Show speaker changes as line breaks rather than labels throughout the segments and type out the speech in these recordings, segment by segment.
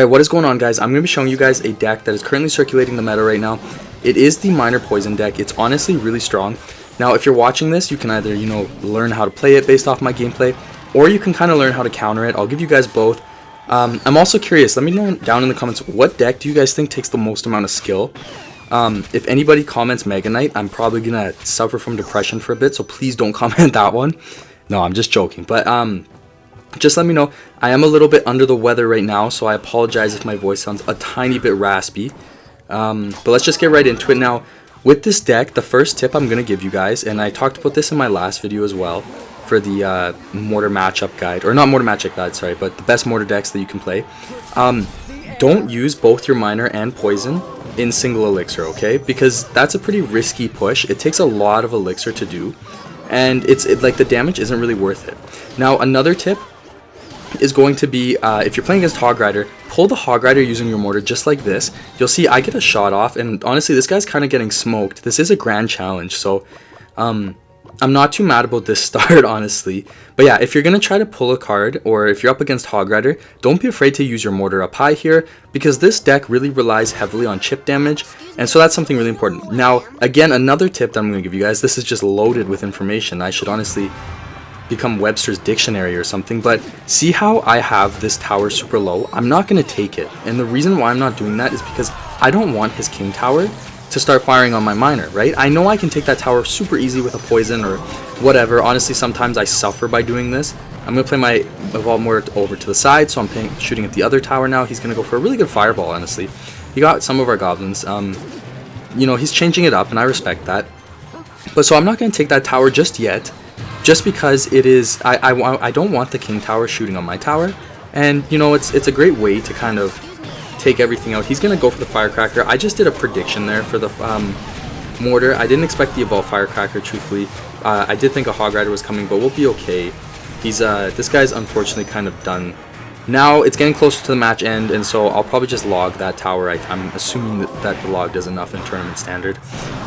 Alright, what is going on, guys? I'm going to be showing you guys a deck that is currently circulating the meta right now. It is the Minor Poison deck. It's honestly really strong. Now, if you're watching this, you can either, learn how to play it based off my gameplay, or you can kind of learn how to counter it. I'll give you guys both. I'm also curious, let me know down in the comments, what deck do you guys think takes the most amount of skill? If anybody comments Mega Knight, I'm probably going to suffer from depression for a bit, so please don't comment that one. No, I'm just joking. But just let me know. I am a little bit under the weather right now, so I apologize if my voice sounds a tiny bit raspy. But let's just get right into it. Now, with this deck, the first tip I'm going to give you guys, and I talked about this in my last video as well, for the Mortar matchup guide, or not Mortar matchup guide, sorry, but the best Mortar decks that you can play. Don't use both your Minor and Poison in single Elixir, okay? Because that's a pretty risky push. It takes a lot of Elixir to do, and like the damage isn't really worth it. Now, another tip is going to be, if you're playing against Hog Rider, pull the Hog Rider using your Mortar just like this. You'll see I get a shot off, and honestly, this guy's kind of getting smoked. This is a grand challenge, so I'm not too mad about this start, honestly. But yeah, if you're going to try to pull a card, or if you're up against Hog Rider, don't be afraid to use your Mortar up high here, because this deck really relies heavily on chip damage, and so that's something really important. Now, again, another tip that I'm going to give you guys, this is just loaded with information. I should honestly become Webster's dictionary or something, but see how I have this tower super low? I'm not going to take it, and the reason why I'm not doing that is because I don't want his king tower to start firing on my Minor, right? I know I can take that tower super easy with a poison or whatever. Honestly, sometimes I suffer by doing this. I'm going to play my EvoMortar over to the side, so I'm shooting at the other tower now. He's going to go for a really good fireball, honestly. He got some of our goblins. He's changing it up, and I respect that. But so I'm not going to take that tower just yet, just because it is, I don't want the king tower shooting on my tower, and it's a great way to kind of take everything out. He's gonna go for the firecracker. I just did a prediction there for the Mortar. I didn't expect the evolve firecracker, truthfully. I did think a Hog Rider was coming, but we'll be okay. He's this guy's unfortunately kind of done. Now it's getting closer to the match end, and so I'll probably just log that tower. I'm assuming that the log does enough in tournament standard.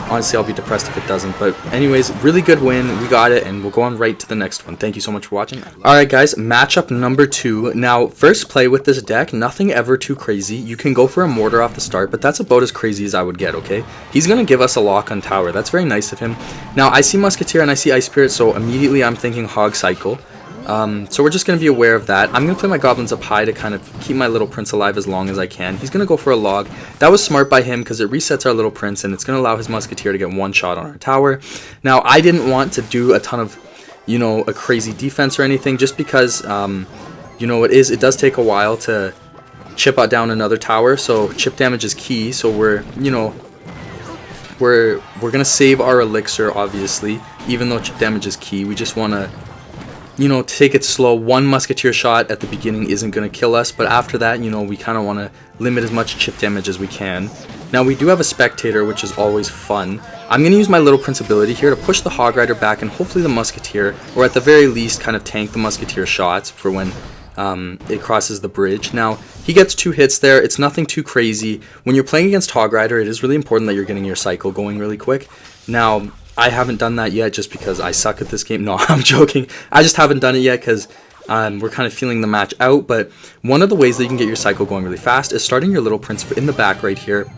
Honestly, I'll be depressed if it doesn't. But anyways, really good win. We got it, and we'll go on right to the next one. Thank you so much for watching. Alright guys, matchup number 2. Now, first play with this deck, nothing ever too crazy. You can go for a Mortar off the start, but that's about as crazy as I would get, okay? He's going to give us a lock on tower. That's very nice of him. Now, I see Musketeer and I see Ice Spirit, so immediately I'm thinking Hog Cycle. So we're just going to be aware of that. I'm going to play my goblins up high to kind of keep my little prince alive as long as I can. He's going to go for a log. That was smart by him because it resets our little prince, and it's going to allow his musketeer to get one shot on our tower. Now, I didn't want to do a ton of, a crazy defense or anything, just because, it does take a while to chip out down another tower, so chip damage is key. So we're going to save our elixir, obviously, even though chip damage is key. We just want to take it slow. One musketeer shot at the beginning isn't going to kill us, but after that, we kind of want to limit as much chip damage as we can. Now, we do have a spectator, which is always fun. I'm going to use my little prince ability here to push the Hog Rider back, and hopefully the musketeer, or at the very least, kind of tank the musketeer shots for when it crosses the bridge. Now, he gets 2 hits there. It's nothing too crazy. When you're playing against Hog Rider, it is really important that you're getting your cycle going really quick. Now, I haven't done that yet just because I suck at this game. No, I'm joking. I just haven't done it yet because we're kind of feeling the match out. But one of the ways that you can get your cycle going really fast is starting your little prince in the back right here.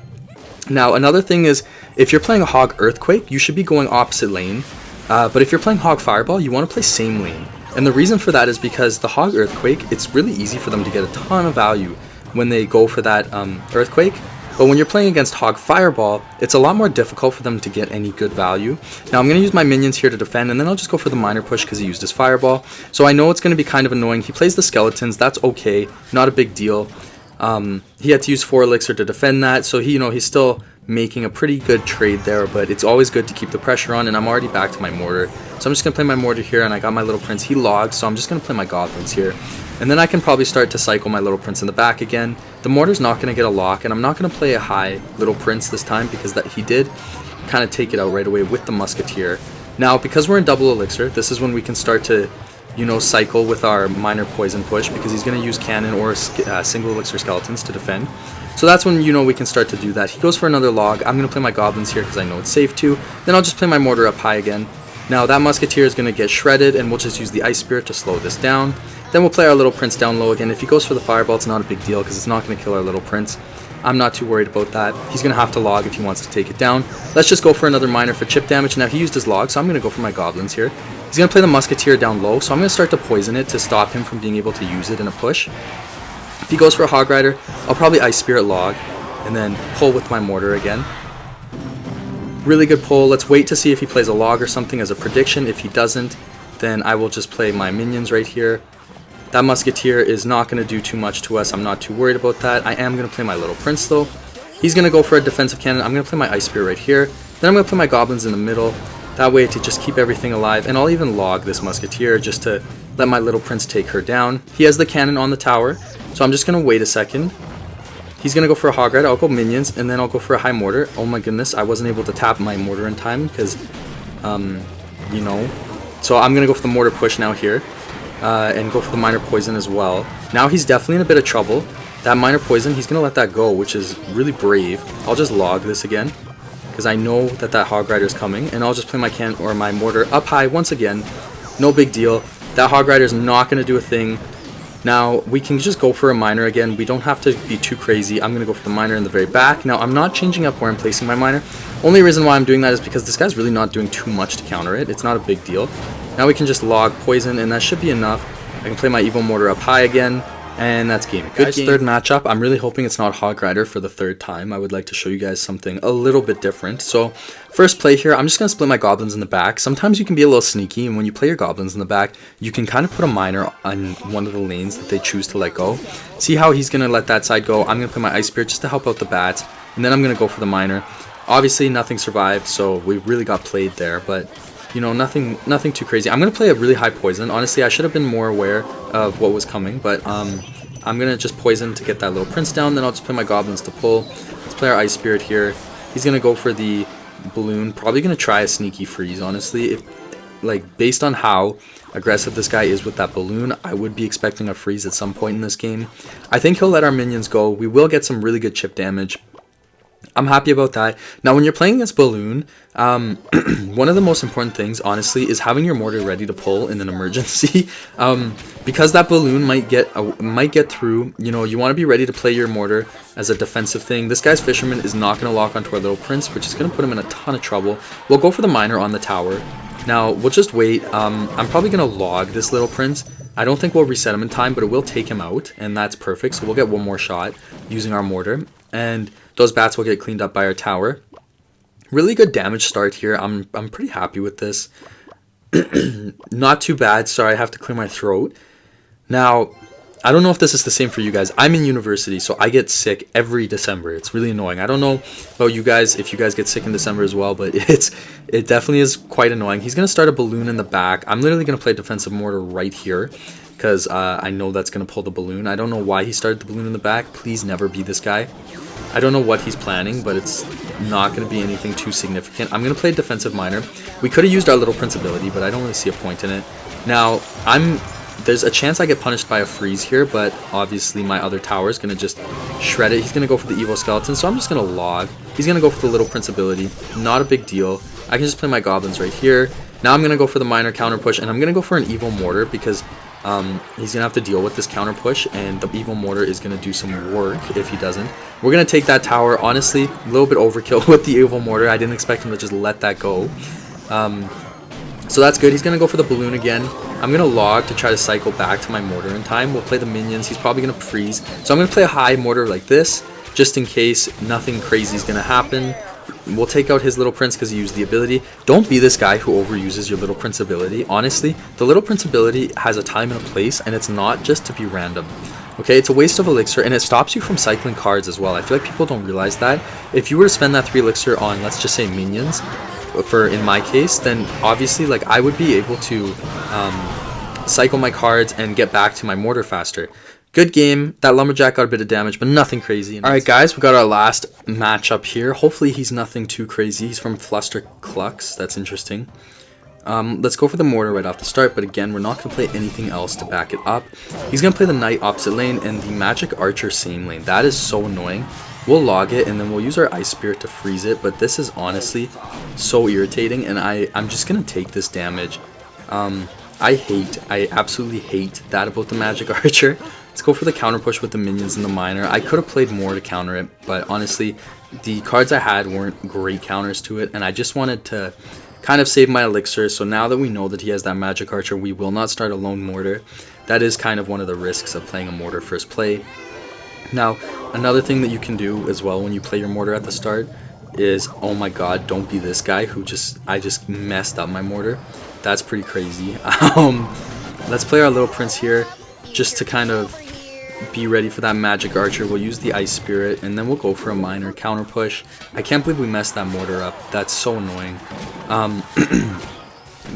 Now, another thing is, if you're playing a Hog Earthquake, you should be going opposite lane. But if you're playing Hog Fireball, you want to play same lane. And the reason for that is because the Hog Earthquake, it's really easy for them to get a ton of value when they go for that Earthquake. But when you're playing against Hog Fireball, it's a lot more difficult for them to get any good value. Now, I'm going to use my minions here to defend, and then I'll just go for the Minor push because he used his Fireball. So I know it's going to be kind of annoying. He plays the Skeletons. That's okay. Not a big deal. He had to use 4 Elixir to defend that, so he's still making a pretty good trade there, but it's always good to keep the pressure on, and I'm already back to my Mortar. So I'm just going to play my Mortar here, and I got my little prince. He logged, so I'm just going to play my goblins here. And then I can probably start to cycle my little prince in the back again. The Mortar's not going to get a lock, and I'm not going to play a high little prince this time because he did kind of take it out right away with the musketeer. Now, because we're in double elixir, this is when we can start to, cycle with our Minor poison push, because he's going to use cannon or single elixir skeletons to defend. So that's when, we can start to do that. He goes for another log. I'm going to play my goblins here because I know it's safe to. Then I'll just play my Mortar up high again. Now, that musketeer is going to get shredded, and we'll just use the Ice Spirit to slow this down. Then we'll play our little prince down low again. If he goes for the fireball, it's not a big deal because it's not going to kill our little prince. I'm not too worried about that. He's going to have to log if he wants to take it down. Let's just go for another miner for chip damage. Now he used his log, so I'm going to go for my goblins here. He's going to play the musketeer down low, so I'm going to start to poison it to stop him from being able to use it in a push. If he goes for a hog rider, I'll probably ice spirit log and then pull with my mortar again. Really good pull. Let's wait to see if he plays a log or something as a prediction. If he doesn't, then I will just play my minions right here. That musketeer is not going to do too much to us. I'm not too worried about that. I am going to play my little prince though. He's going to go for a defensive cannon. I'm going to play my ice spear right here. Then I'm going to play my goblins in the middle. That way to just keep everything alive. And I'll even log this musketeer just to let my little prince take her down. He has the cannon on the tower. So I'm just going to wait a second. He's going to go for a hog rider. I'll go minions and then I'll go for a high mortar. Oh my goodness. I wasn't able to tap my mortar in time because, you know. So I'm going to go for the mortar push now here. And go for the minor poison as well. Now he's definitely in a bit of trouble. That minor poison, he's going to let that go, which is really brave. I'll just log this again because I know that that hog rider is coming, and I'll just play my my mortar up high once again. No big deal. That hog rider is not going to do a thing. Now we can just go for a miner again. We don't have to be too crazy. I'm going to go for the miner in the very back. Now I'm not changing up where I'm placing my miner. Only reason why I'm doing that is because this guy's really not doing too much to counter it. It's not a big deal. Now we can just log poison, and that should be enough. I can play my EvoMortar up high again, and that's game. Good game. Third matchup. I'm really hoping it's not Hog Rider for the third time. I would like to show you guys something a little bit different. So first play here, I'm just going to split my goblins in the back. Sometimes you can be a little sneaky, and when you play your goblins in the back, you can kind of put a miner on one of the lanes that they choose to let go. See how he's going to let that side go. I'm going to put my Ice Spirit just to help out the bats, and then I'm going to go for the miner. Obviously, nothing survived, so we really got played there, but you know, nothing too crazy. I'm going to play a really high poison. Honestly, I should have been more aware of what was coming, but I'm going to just poison to get that little prince down. Then I'll just play my goblins to pull. Let's play our Ice Spirit here. He's going to go for the balloon. Probably going to try a sneaky freeze, honestly. Like, based on how aggressive this guy is with that balloon, I would be expecting a freeze at some point in this game. I think he'll let our minions go. We will get some really good chip damage. I'm happy about that. Now, when you're playing against Balloon, one of the most important things, honestly, is having your mortar ready to pull in an emergency. Because that balloon might get through. You know, you want to be ready to play your mortar as a defensive thing. This guy's fisherman is not going to lock onto our little prince, which is going to put him in a ton of trouble. We'll go for the miner on the tower. Now, we'll just wait. I'm probably going to log this little prince. I don't think we'll reset him in time, but it will take him out, and that's perfect. So we'll get one more shot using our mortar, and those bats will get cleaned up by our tower. Really good damage start here. I'm pretty happy with this. Not too bad. Sorry, I have to clear my throat. Now, I don't know if this is the same for you guys. I'm in university, so I get sick every December. It's really annoying. I don't know about you guys, if you guys get sick in December as well, but it definitely is quite annoying. He's going to start a balloon in the back. I'm literally going to play defensive mortar right here because I know that's going to pull the balloon. I don't know why he started the balloon in the back. Please never be this guy. I don't know what he's planning, but it's not going to be anything too significant. I'm going to play defensive miner. We could have used our little prince ability, but I don't really see a point in it. Now, there's a chance I get punished by a freeze here, but obviously my other tower is going to just shred it. He's going to go for the Evo Skeleton, so I'm just going to log. He's going to go for the little prince ability. Not a big deal. I can just play my goblins right here. Now I'm going to go for the minor counter push, and I'm going to go for an EvoMortar because he's going to have to deal with this counter push, and the EvoMortar is going to do some work if he doesn't. We're going to take that tower. Honestly, a little bit overkill with the EvoMortar. I didn't expect him to just let that go. So that's good. He's going to go for the balloon again. I'm going to log to try to cycle back to my mortar in time. We'll play the minions. He's probably going to freeze. So I'm going to play a high mortar like this, just in case nothing crazy is going to happen. We'll take out his little prince because he used the ability. Don't be this guy who overuses your little prince ability. Honestly, the little prince ability has a time and a place, and it's not just to be random. Okay, it's a waste of elixir, and it stops you from cycling cards as well. I feel like people don't realize that. If you were to spend that 3 elixir on, let's just say, minions, in my case, then obviously, like, I would be able to cycle my cards and get back to my mortar faster. Good game. That lumberjack got a bit of damage, but nothing crazy. Alright guys, we got our last matchup here. Hopefully he's nothing too crazy. He's from Fluster Clucks. That's interesting. Let's go for the mortar right off the start, but again, we're not going to play anything else to back it up. He's going to play the knight opposite lane and the magic archer same lane. That is so annoying. We'll log it, and then we'll use our ice spirit to freeze it, but this is honestly so irritating, and I'm just going to take this damage. I absolutely hate that about the magic archer. Let's go for the counter push with the minions and the miner. I could have played more to counter it, but honestly, the cards I had weren't great counters to it, and I just wanted to kind of save my elixir. So now that we know that he has that magic archer, we will not start a lone mortar. That is kind of one of the risks of playing a mortar first play. Now, another thing that you can do as well when you play your mortar at the start is, oh my god, don't be this guy who I just messed up my mortar. That's pretty crazy. Let's play our little prince here just to kind of be ready for that magic archer. We'll use the ice spirit and then we'll go for a minor counter push. I can't believe we messed that mortar up. That's so annoying.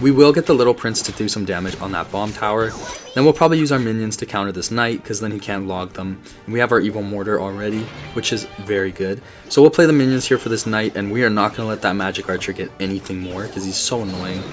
We will get the little prince to do some damage on that bomb tower. Then we'll probably use our minions to counter this knight, because then he can't log them. And we have our EvoMortar already, which is very good. So we'll play the minions here for this knight, and we are not going to let that magic archer get anything more, because he's so annoying.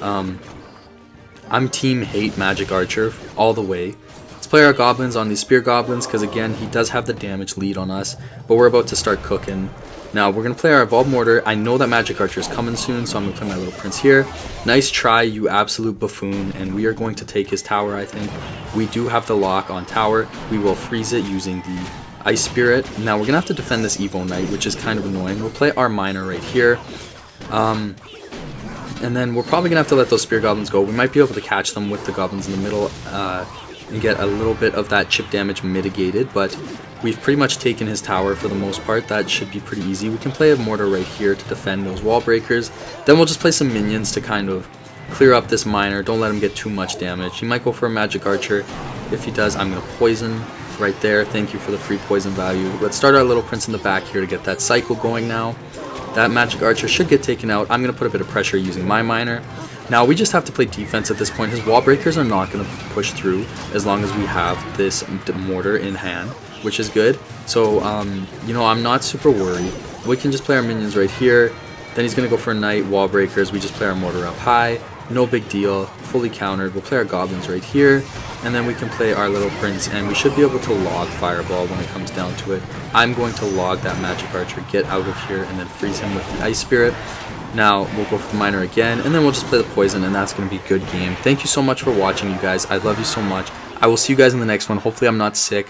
I'm team hate magic archer all the way. Let's play our goblins on these spear goblins, because again, he does have the damage lead on us, but we're about to start cooking. Now, we're going to play our Evolved Mortar. I know that Magic Archer is coming soon, so I'm going to play my little prince here. Nice try, you absolute buffoon, and we are going to take his tower, I think. We do have the lock on tower. We will freeze it using the Ice Spirit. Now, we're going to have to defend this Evo Knight, which is kind of annoying. We'll play our Miner right here. And then we're probably going to have to let those Spear Goblins go. We might be able to catch them with the Goblins in the middle and get a little bit of that chip damage mitigated, but we've pretty much taken his tower for the most part. That should be pretty easy. We can play a mortar right here to defend those wall breakers. Then we'll just play some minions to kind of clear up this miner. Don't let him get too much damage. He might go for a magic archer. If he does, I'm going to poison right there. Thank you for the free poison value. Let's start our little prince in the back here to get that cycle going now. That magic archer should get taken out. I'm going to put a bit of pressure using my miner. Now we just have to play defense at this point. His wall breakers are not going to push through as long as we have this mortar in hand, which is good. So, you know, I'm not super worried. We can just play our minions right here. Then he's going to go for a knight, wall breakers. We just play our mortar up high. No big deal. Fully countered. We'll play our goblins right here. And then we can play our little prince. And we should be able to log fireball when it comes down to it. I'm going to log that magic archer, get out of here, and then freeze him with the ice spirit. Now we'll go for the miner again, and then we'll just play the poison, and that's going to be a good game. Thank you so much for watching, you guys. I love you so much. I will see you guys in the next one. Hopefully I'm not sick.